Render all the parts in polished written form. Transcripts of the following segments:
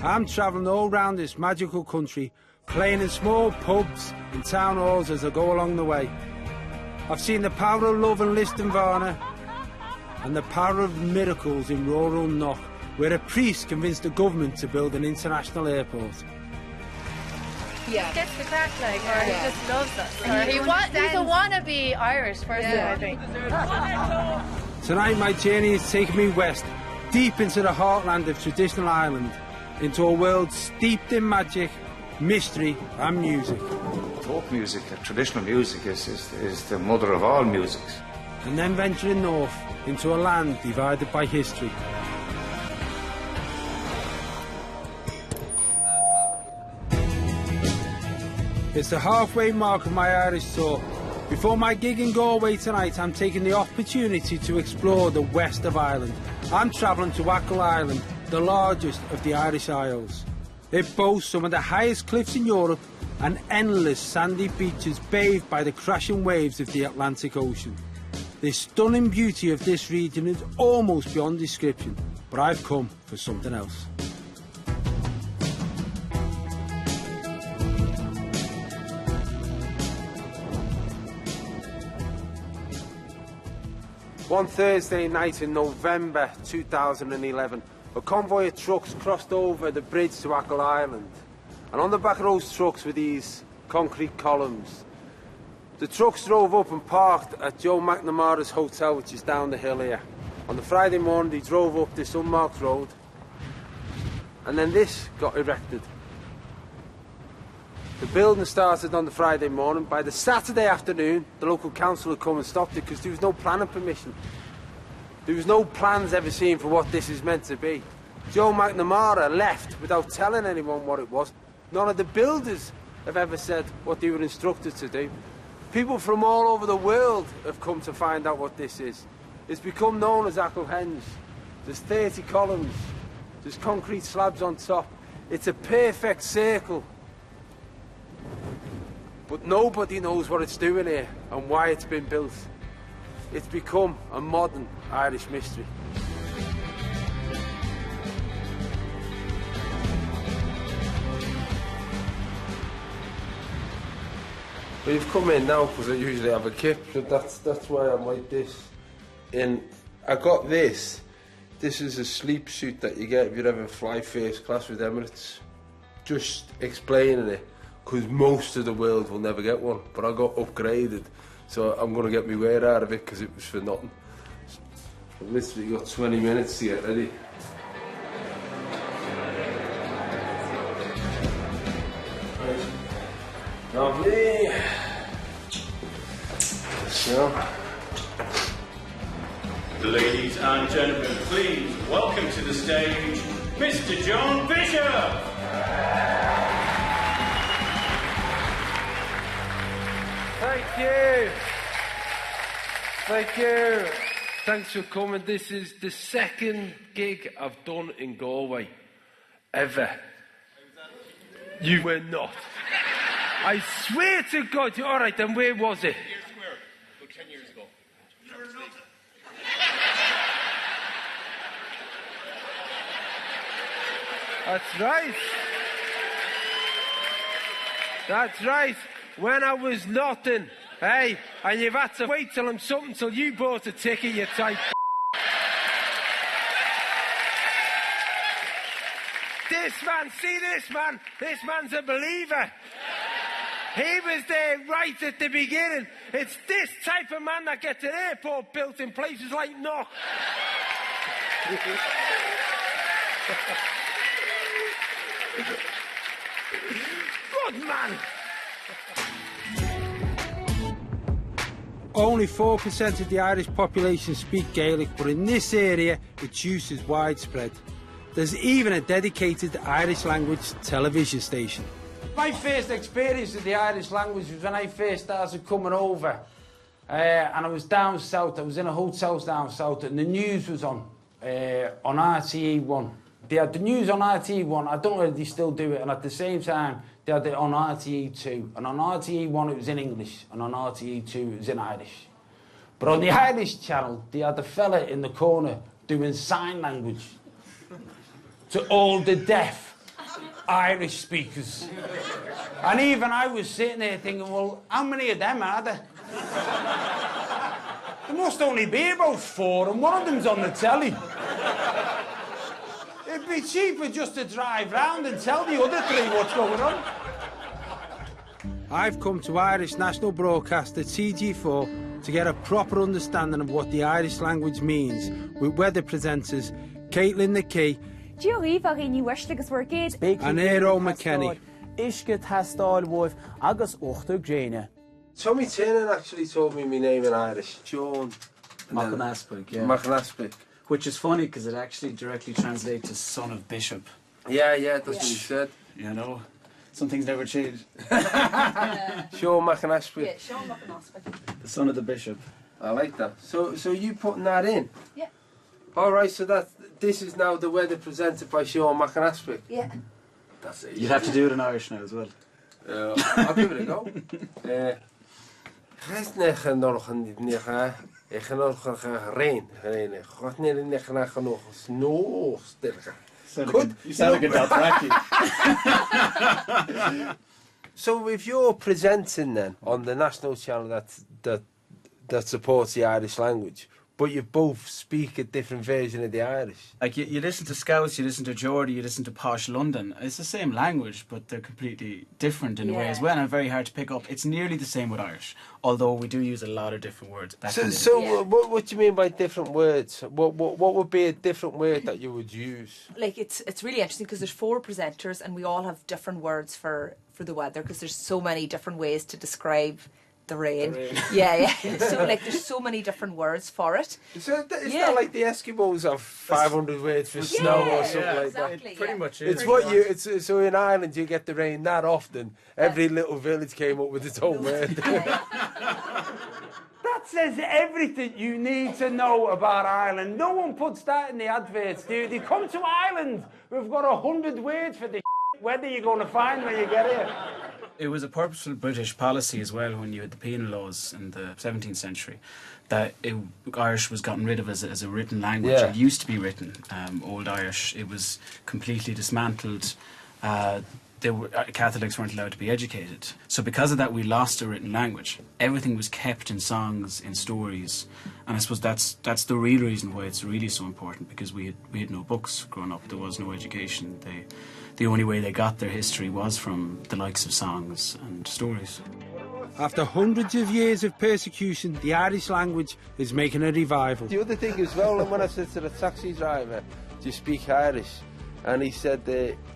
I'm travelling all round this magical country, playing in small pubs and town halls as I go along the way. I've seen the power of love in Listonvarna and the power of miracles in rural Knock, where a priest convinced the government to build an international airport. Yeah. He gets the crack, like, or he just loves us. Or he's a wannabe Irish person, I think. Tonight my journey is taking me west, deep into the heartland of traditional Ireland, into a world steeped in magic, mystery and music. Folk music, traditional music, is the mother of all musics. And then venturing north into a land divided by history. It's the halfway mark of my Irish tour. Before my gig in Galway tonight, I'm taking the opportunity to explore the west of Ireland. I'm travelling to Achill Island, the largest of the Irish Isles. It boasts some of the highest cliffs in Europe and endless sandy beaches bathed by the crashing waves of the Atlantic Ocean. The stunning beauty of this region is almost beyond description, but I've come for something else. One Thursday night in November 2011, a convoy of trucks crossed over the bridge to Achill Island. And on the back of those trucks were these concrete columns. The trucks drove up and parked at Joe McNamara's hotel, which is down the hill here. On the Friday morning, they drove up this unmarked road, and then this got erected. The building started on the Friday morning. By the Saturday afternoon, the local council had come and stopped it because there was no planning permission. There was no plans ever seen for what this is meant to be. Joe McNamara left without telling anyone what it was. None of the builders have ever said what they were instructed to do. People from all over the world have come to find out what this is. It's become known as Acklehenge. There's 30 columns. There's concrete slabs on top. It's a perfect circle. But nobody knows what it's doing here and why it's been built. It's become a modern Irish mystery. We've come in now because I usually have a kip, so that's why I'm like this. And I got this. This is a sleep suit that you get if you ever fly first class with Emirates. Just explaining it, because most of the world will never get one, but I got upgraded, so I'm going to get my wear out of it because it was for nothing. So I've literally got 20 minutes to get ready. Lovely. So. Ladies and gentlemen, please welcome to the stage, Mr. John Bishop. Thank you. Thank you. Thanks for coming. This is the second gig I've done in Galway ever. You were not. I swear to God. All right, then where was it? Years Square, about 10 years ago. That's right. That's right. When I was nothing, hey, and you've had to wait till I'm something till you bought a ticket, you type. This man, see this man? This man's a believer. He was there right at the beginning. It's this type of man that gets an airport built in places like Knock. Good man. Only 4% of the Irish population speak Gaelic, but in this area, its use is widespread. There's even a dedicated Irish language television station. My first experience of the Irish language was when I first started coming over. And I was down south, I was in a hotel down south, and the news was on RTE1. They had the news on RTE1, I don't know if they still do it, and at the same time, they had it on RTE2. And on RTE1 it was in English, and on RTE2 it was in Irish. But on the Irish channel, they had a fella in the corner doing sign language to all the deaf. Irish speakers. And even I was sitting there thinking, well, how many of them are there? There must only be about 4, and one of them's on the telly. It'd be cheaper just to drive round and tell the other 3 what's going on. I've come to Irish national broadcaster TG4 to get a proper understanding of what the Irish language means with weather presenters Caitlin the Key and Eero McKenny. Tommy Tiernan actually told me my name in Irish. Sean Machanaspig, yeah. Machanaspig. Which is funny because it actually directly translates to son of bishop. Yeah, that's what he said. You know, some things never change. Sean Machanaspig. Yeah, Sean Machanaspig. The son of the bishop. I like that. So you putting that in? Yeah. All right, so this is now the weather presented by Sean Machanaspig. Yeah. That's it. You'd have to do it in Irish now as well. I'll give it a go. Good. You sound like a Dothraki. So if you're presenting then on the national channel that supports the Irish language, but you both speak a different version of the Irish. Like you listen to Scouse, you listen to Geordie, you listen to Posh London. It's the same language, but they're completely different in a way as well, and very hard to pick up. It's nearly the same with Irish, although we do use a lot of different words. What do you mean by different words? What would be a different word that you would use? Like it's really interesting because there's 4 presenters and we all have different words for the weather because there's so many different ways to describe the rain. Yeah. So like there's so many different words for it. So it's not like the Eskimos have 500 words for snow or something like that. Exactly, Pretty much is. So in Ireland you get the rain that often. Every little village came up with its own word. That says everything you need to know about Ireland. No one puts that in the adverts, do they? Come to Ireland. We've got 100 words for the weather you're going to find when you get here. It was a purposeful British policy as well when you had the penal laws in the 17th century that Irish was gotten rid of as a written language. Yeah. It used to be written, Old Irish. It was completely dismantled. Catholics weren't allowed to be educated. So because of that, we lost a written language. Everything was kept in songs, in stories. And I suppose that's the real reason why it's really so important, because we had no books growing up. There was no education. The only way they got their history was from the likes of songs and stories. After hundreds of years of persecution, the Irish language is making a revival. The other thing as well, when I said to the taxi driver, do you speak Irish? And he said,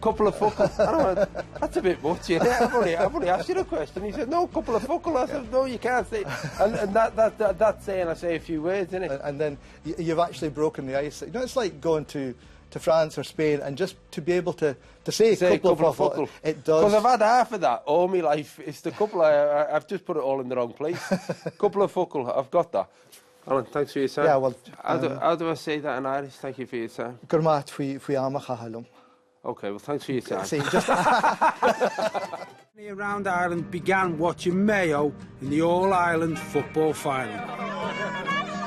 couple of fuckle. And I went, that's a bit much, yeah. I've only asked you a question. He said, no, couple of fuckle. I said, no, you can't say. And that's saying I say a few words, isn't it? And then you've actually broken the ice. You know, it's like going to France or Spain and just to be able to say a couple of fuckle. It does. Because I've had half of that all my life. It's the couple, I've just put it all in the wrong place. Couple of fuckle, I've got that. Alan, thanks for your time. Yeah, well... How do I say that in Irish? Thank you for your time. Okay, well, thanks for your time. Around Ireland began watching Mayo in the All-Ireland football final.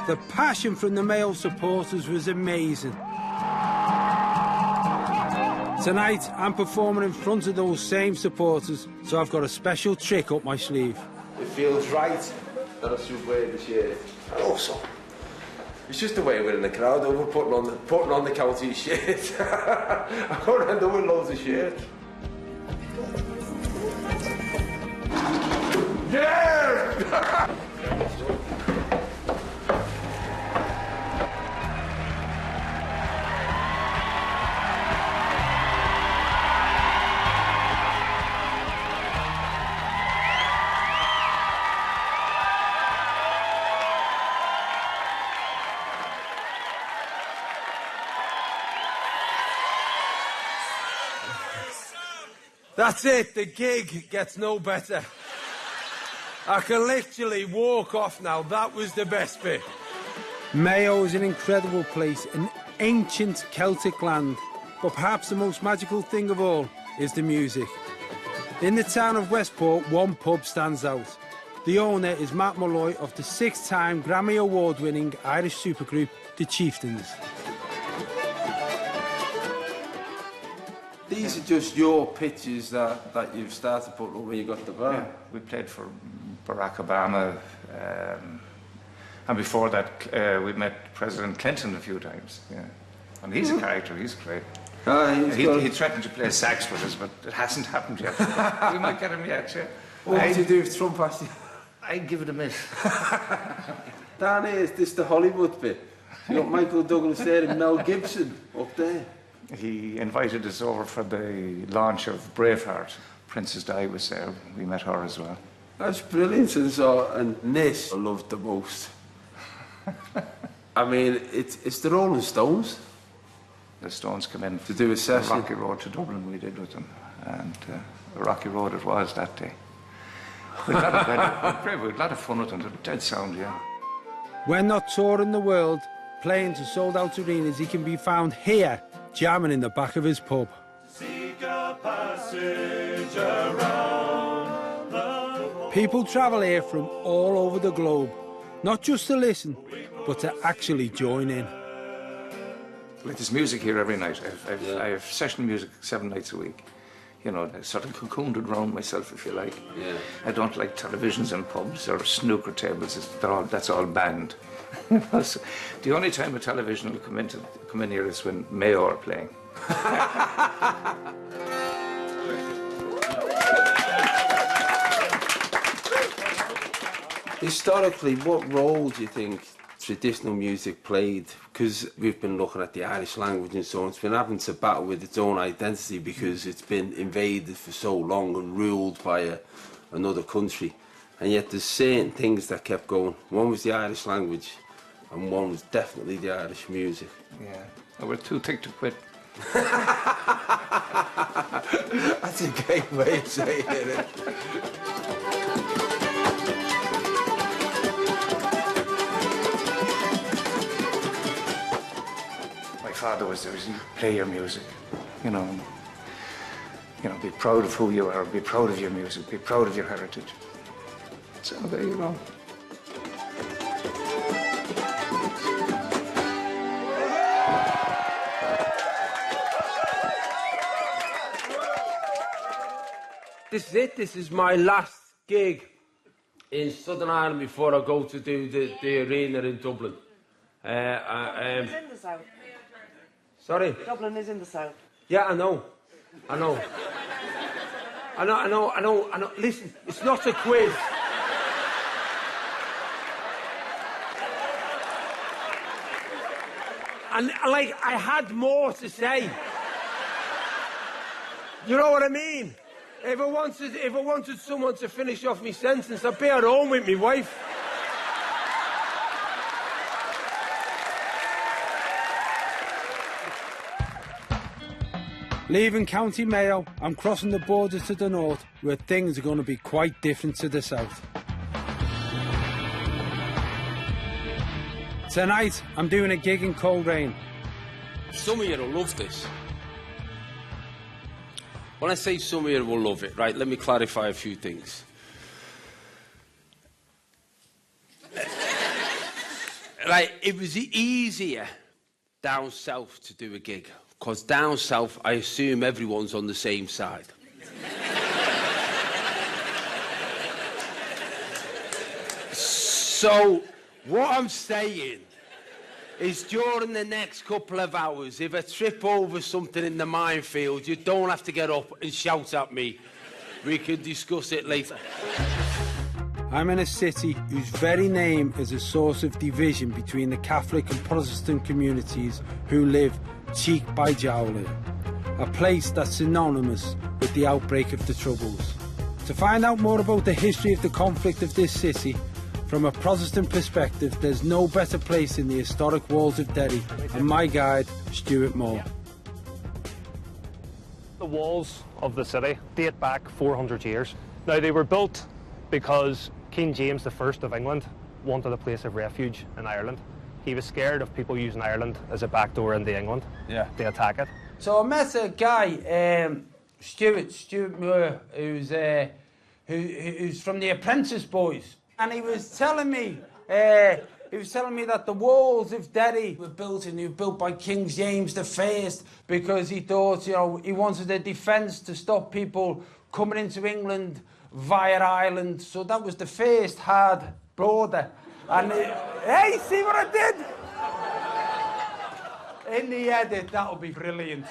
The passion from the Mayo supporters was amazing. Tonight, I'm performing in front of those same supporters, so I've got a special trick up my sleeve. It feels right that I should wear the shirt. And also, it's just a way of winning the crowd over putting on the county shirt. I can't end up with loads of shirts. Yeah! That's it, the gig gets no better. I can literally walk off now, that was the best bit. Mayo is an incredible place, an ancient Celtic land, but perhaps the most magical thing of all is the music. In the town of Westport, one pub stands out. The owner is Matt Malloy of the 6-time Grammy Award-winning Irish supergroup, The Chieftains. These are just your pictures that you've started putting up when you got the band. Yeah, we played for Barack Obama, and before that we met President Clinton a few times. Yeah, and he's a character. He's great. He threatened to play sax with us, but it hasn't happened yet. We might get him yet. Yeah. What would you do if Trump asked you? I'd give it a miss. Down here, is this the Hollywood bit? You got Michael Douglas there and Mel Gibson up there. He invited us over for the launch of Braveheart. Princess Di was there. We met her as well. That's brilliant. And this I loved the most. I mean, it's the Rolling Stones. The Stones come in to do a session. Rocky Road to Dublin we did with them. And a rocky road it was that day. We had a lot of fun with them. They're dead sound, yeah. When not touring the world, playing to sold-out arenas, he can be found here, jamming in the back of his pub. Seek a passage around the... People travel here from all over the globe, not just to listen, but to actually join in. Like, there's music here every night. I have session music 7 nights a week. You know, sort of cocooned around myself, if you like. Yeah. I don't like televisions and pubs or snooker tables. That's all banned. So, the only time a television will come in here is when Mayo are playing. Historically, what role do you think traditional music played? Because we've been looking at the Irish language and so on. It's been having to battle with its own identity because it's been invaded for so long and ruled by another country. And yet there's certain things that kept going. One was the Irish language and one was definitely the Irish music. Yeah, and we're too thick to quit. That's a great way of saying it. Father was there, you play your music, you know, be proud of who you are, be proud of your music, be proud of your heritage. So there you go. This is it. This is my last gig in Southern Ireland before I go to do the arena in Dublin. It's in the south. Sorry? Dublin is in the south. Yeah, I know. Listen, it's not a quiz. And, like, I had more to say. You know what I mean? If I wanted someone to finish off my sentence, I'd be at home with my wife. Leaving County Mayo, I'm crossing the border to the north, where things are going to be quite different to the south. Tonight, I'm doing a gig in Coleraine. Some of you will love this. When I say some of you will love it, right, let me clarify a few things. Right, it was easier down south to do a gig. Because down south, I assume everyone's on the same side. So, what I'm saying is during the next couple of hours, if I trip over something in the minefield, you don't have to get up and shout at me. We can discuss it later. I'm in a city whose very name is a source of division between the Catholic and Protestant communities who live cheek by jowl here. A place that's synonymous with the outbreak of the Troubles. To find out more about the history of the conflict of this city, from a Protestant perspective, there's no better place in the historic walls of Derry, and my guide, Stuart Moore. The walls of the city date back 400 years. Now, they were built because King James I of England wanted a place of refuge in Ireland. He was scared of people using Ireland as a backdoor into England to attack it. So I met a guy, Stuart Moore, who's from the Apprentice Boys, and he was telling me He was telling me that the walls of Derry were built by King James I because he thought, you know, he wanted a defence to stop people coming into England via Ireland. So that was the first hard border. And hey, see what I did? In the edit, that'll be brilliant.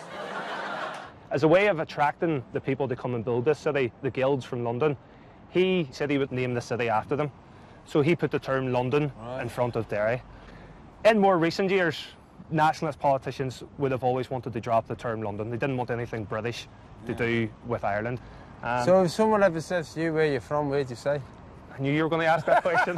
As a way of attracting the people to come and build this city, the guilds from London, he said he would name the city after them. So he put the term London in front of Derry. In more recent years, nationalist politicians would have always wanted to drop the term London. They didn't want anything British to do with Ireland. So if someone ever says to you where you're from, where'd you say? I knew you were going to ask that question.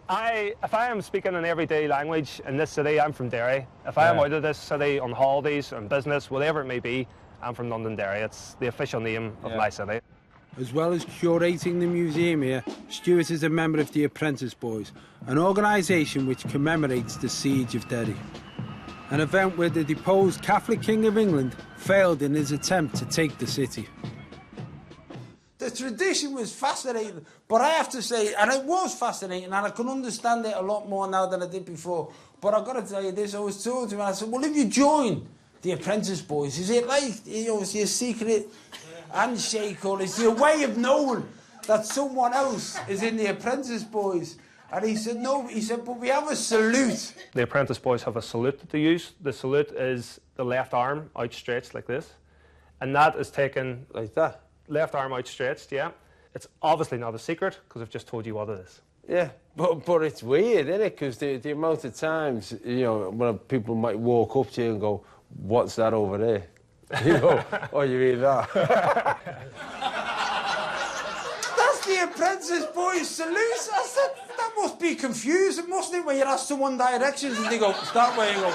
If I am speaking an everyday language in this city, I'm from Derry. If I am out of this city on holidays, on business, whatever it may be, I'm from Londonderry. It's the official name of my city. As well as curating the museum here, Stuart is a member of the Apprentice Boys, an organisation which commemorates the Siege of Derry. An event where the deposed Catholic King of England failed in his attempt to take the city. The tradition was fascinating, but I have to say, and it was fascinating, and I can understand it a lot more now than I did before, but I've got to tell you this, I was talking to him and I said, well, if you join the Apprentice Boys, is it like, you know, is it a secret handshake, or is there a way of knowing that someone else is in the Apprentice Boys? And he said, no, he said, but we have a salute. The Apprentice Boys have a salute that they use. The salute is the left arm outstretched like this, and that is taken like that. Left arm outstretched, yeah. It's obviously not a secret because I've just told you what it is. Yeah, but it's weird, isn't it? Because the amount of times, you know, when people might walk up to you and go, what's that over there? You go, oh, you mean that? That's the Apprentice Boys salute. I said, that must be confusing, mustn't it, when you ask someone directions and they go, start where you go.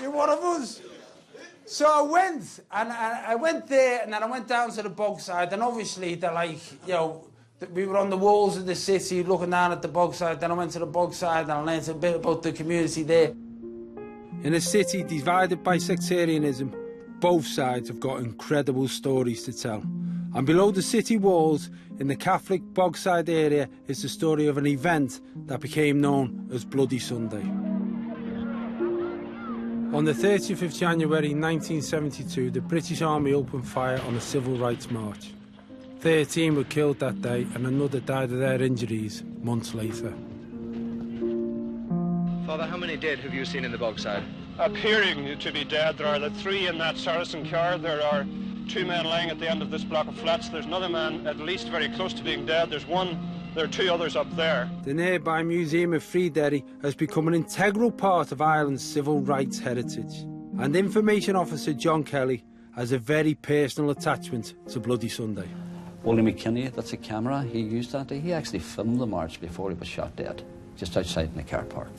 You're one of us. So I went, and I went there, and then I went down to the bogside, and obviously they're like, you know, we were on the walls of the city looking down at the bogside, then I went to the bogside and I learned a bit about the community there. In a city divided by sectarianism, both sides have got incredible stories to tell. And below the city walls, in the Catholic bogside area, is the story of an event that became known as Bloody Sunday. On the 30th of January 1972, the British Army opened fire on a civil rights march. 13 were killed that day and another died of their injuries months later. Father, how many dead have you seen in the bogside? Appearing to be dead, there are the 3 in that Saracen car. There are 2 men lying at the end of this block of flats. There's another man at least very close to being dead. There are 2 others up there. The nearby Museum of Free Derry has become an integral part of Ireland's civil rights heritage. And Information Officer John Kelly has a very personal attachment to Bloody Sunday. Willie McKinney, that's a camera he used that day. He actually filmed the march before he was shot dead, just outside in the car park.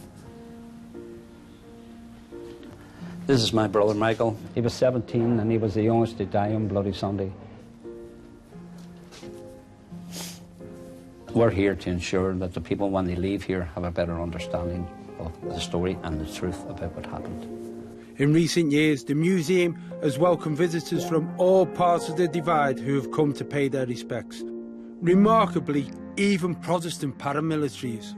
This is my brother Michael. He was 17 and he was the youngest to die on Bloody Sunday. We're here to ensure that the people, when they leave here, have a better understanding of the story and the truth about what happened. In recent years, the museum has welcomed visitors from all parts of the divide who have come to pay their respects. Remarkably, even Protestant paramilitaries.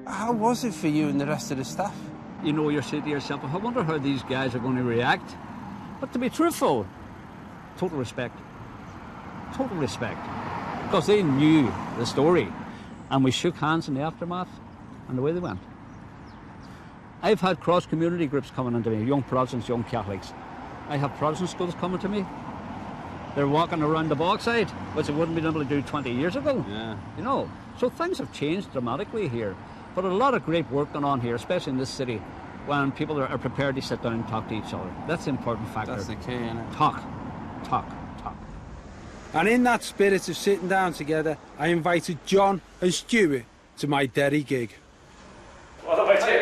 How was it for you and the rest of the staff? You know, you're saying to yourself, I wonder how these guys are going to react. But to be truthful, total respect. Total respect. Because they knew the story. And we shook hands in the aftermath, and away they went. I've had cross-community groups coming into me, young Protestants, young Catholics. I have Protestant schools coming to me. They're walking around the bogside, which they wouldn't be able to do 20 years ago. Yeah. You know, so things have changed dramatically here. But a lot of great work going on here, especially in this city, when people are prepared to sit down and talk to each other. That's the important factor. That's the key, isn't it? Talk. And in that spirit of sitting down together, I invited John and Stuart to my Derry gig. What about you?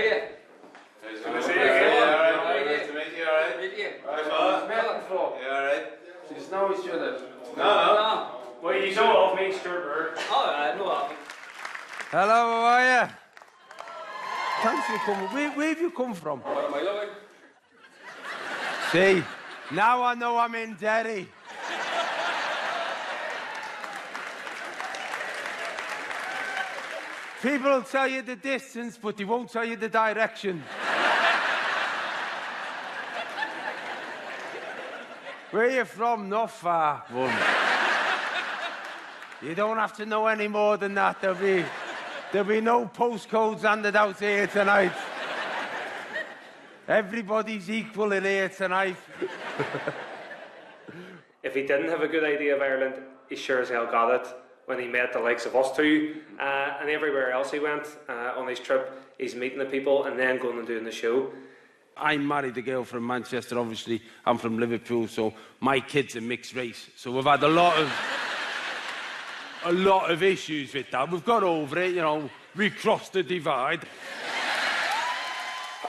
Nice to see you again. Nice to meet you, alright? You alright? She's know each other. No. Well, you know of me, Stuart. Oh, I know of him. Hello, how are you? Thanks for coming. Where have you come from? What am I loving? See, now I know I'm in Derry. People will tell you the distance, but they won't tell you the direction. Where you from? Not far. You don't have to know any more than that. There'll be no postcodes handed out here tonight. Everybody's equal in here tonight. If he didn't have a good idea of Ireland, he sure as hell got it when he met the likes of us two, and everywhere else he went on his trip. He's meeting the people and then going and doing the show. I married a girl from Manchester, obviously. I'm from Liverpool, so my kid's a mixed race. So we've had a lot of issues with that. We've got over it, you know. We crossed the divide.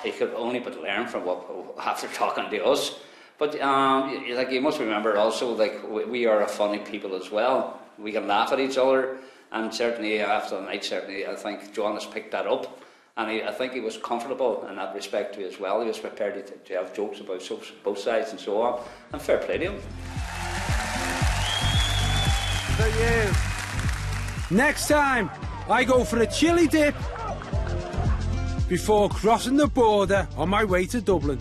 He could only but learn from what after talking to us. But like you must remember also, like we are a funny people as well. We can laugh at each other, and certainly after the night, certainly I think John has picked that up, and I think he was comfortable in that respect too as well. He was prepared to have jokes about both sides and so on, and fair play to him. Next time, I go for a chili dip before crossing the border on my way to Dublin.